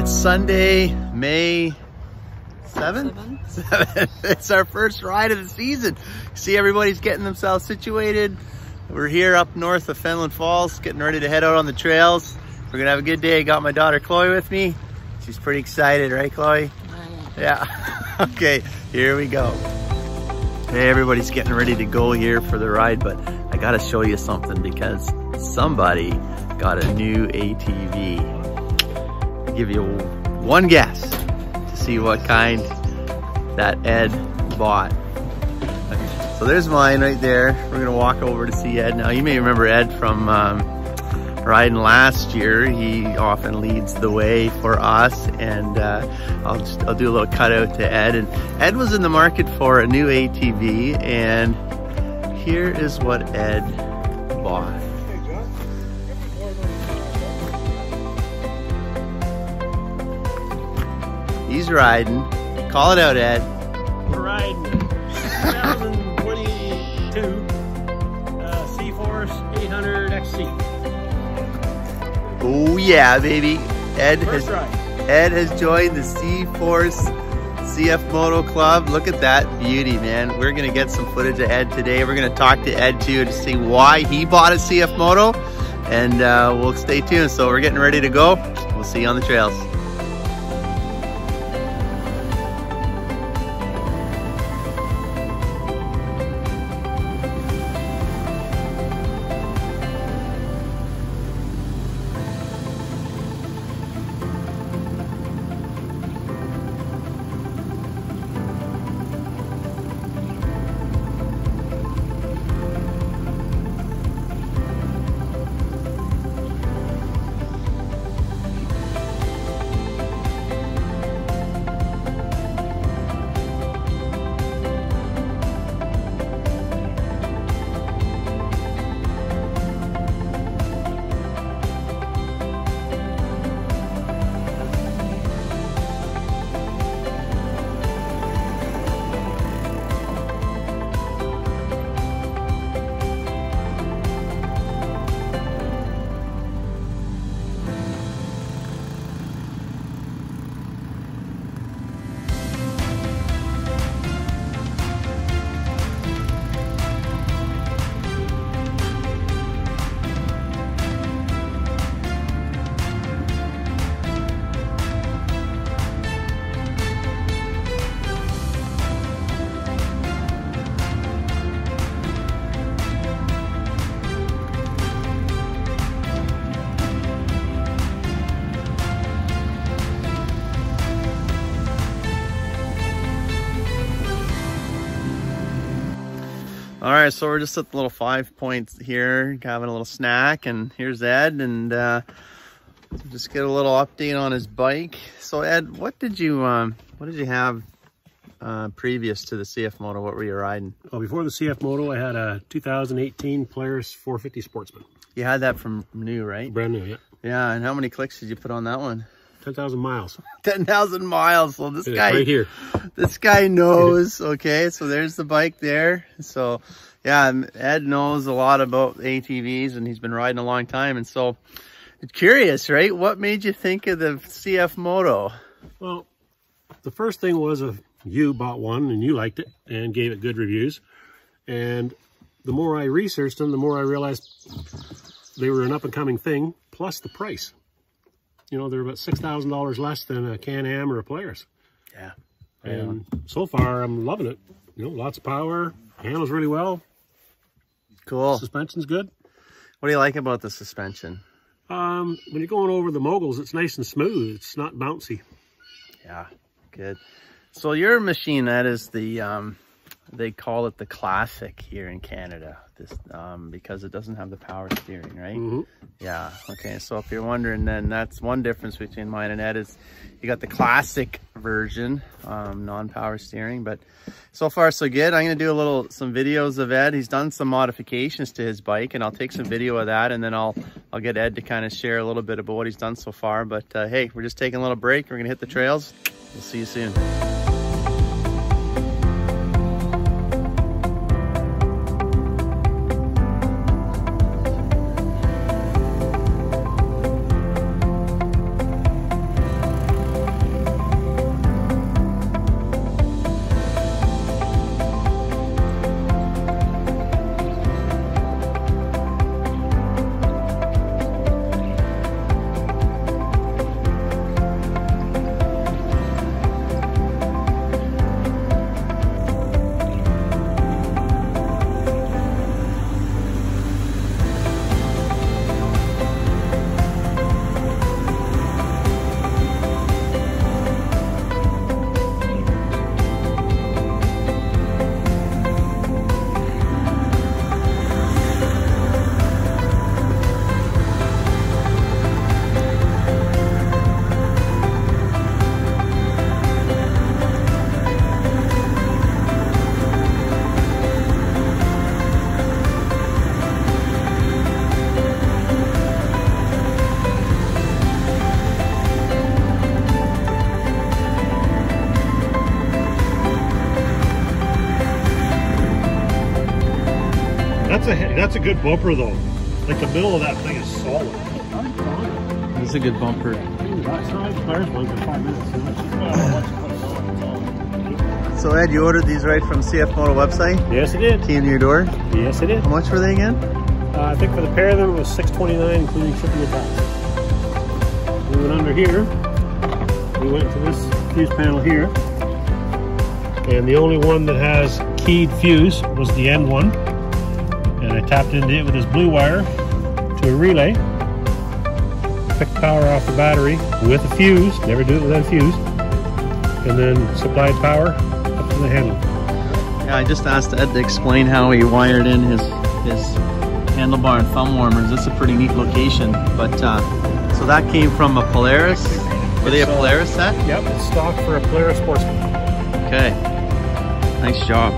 It's Sunday, May 7th? 7th. It's our first ride of the season. See, everybody's getting themselves situated. We're here up north of Fenland Falls, getting ready to head out on the trails. We're gonna have a good day. Got my daughter Chloe with me. She's pretty excited, right, Chloe? Yeah. Okay, here we go. Hey, everybody's getting ready to go here for the ride, but I gotta show you something because somebody got a new ATV. I'll give you one guess to see what kind that Ed bought. So there's mine right there. We're gonna walk over to see Ed now. You may remember Ed from riding last year. He often leads the way for us, and I'll do a little cutout to Ed. And Ed was in the market for a new ATV, and here is what Ed bought. He's riding. Call it out, Ed. We're riding 2022 C-Force 800 XC. Oh yeah, baby. Ed has Ride. joined the C-Force CF Moto Club. Look at that beauty, man. We're gonna get some footage of Ed today. We're gonna talk to Ed too to see why he bought a CF Moto, and we'll stay tuned. So we're getting ready to go. We'll see you on the trails. All right, so we're just at the little 5 points here, having a little snack, and here's Ed, and just get a little update on his bike. So Ed, what did you have previous to the CF Moto? What were you riding? Well, before the CF Moto, I had a 2018 Polaris 450 Sportsman. You had that from new, right? Brand new, yeah. Yeah, and how many clicks did you put on that one? 10,000 miles. 10,000 miles. So this guy right here. This guy knows. Okay, so there's the bike there. So yeah, Ed knows a lot about ATVs, and he's been riding a long time. And so curious, right? What made you think of the CF Moto? Well, the first thing was you bought one and you liked it and gave it good reviews. And the more I researched them, the more I realized they were an up-and-coming thing, plus the price. You know, they're about $6,000 less than a Can-Am or a Polaris. Yeah. And so far, I'm loving it. You know, lots of power, handles really well. Cool. Suspension's good. What do you like about the suspension? When you're going over the moguls, it's nice and smooth. It's not bouncy. Yeah, good. So your machine, that is the, they call it the Classic here in Canada, this because it doesn't have the power steering, right? Mm-hmm. Yeah, okay, so if you're wondering, then that's one difference between mine and Ed is you got the Classic version, non-power steering, but so far so good. I'm going to do some videos of Ed. He's done some modifications to his bike, and I'll take some video of that, and then I'll get Ed to kind of share a little bit about what he's done so far. But hey, we're just taking a little break. We're going to hit the trails. We'll see you soon. That's a good bumper though. Like the middle of that thing is solid. It's a good bumper. So Ed, you ordered these right from CF Moto website? Yes, I did. Key in your door? Yes, I did. How much were they again? I think for the pair of them it was $6.29, including shipping and tax. We went under here. We went to this fuse panel here, and the only one that has keyed fuse was the end one. And I tapped into it with this blue wire to a relay. Picked power off the battery with a fuse. Never do it without a fuse. And then supplied power up to the handle. Yeah, I just asked Ed to explain how he wired in his handlebar and thumb warmers. That's a pretty neat location. But so that came from a Polaris. Were they a Polaris set? Yep, it's stock for a Polaris sports car. Okay. Nice job.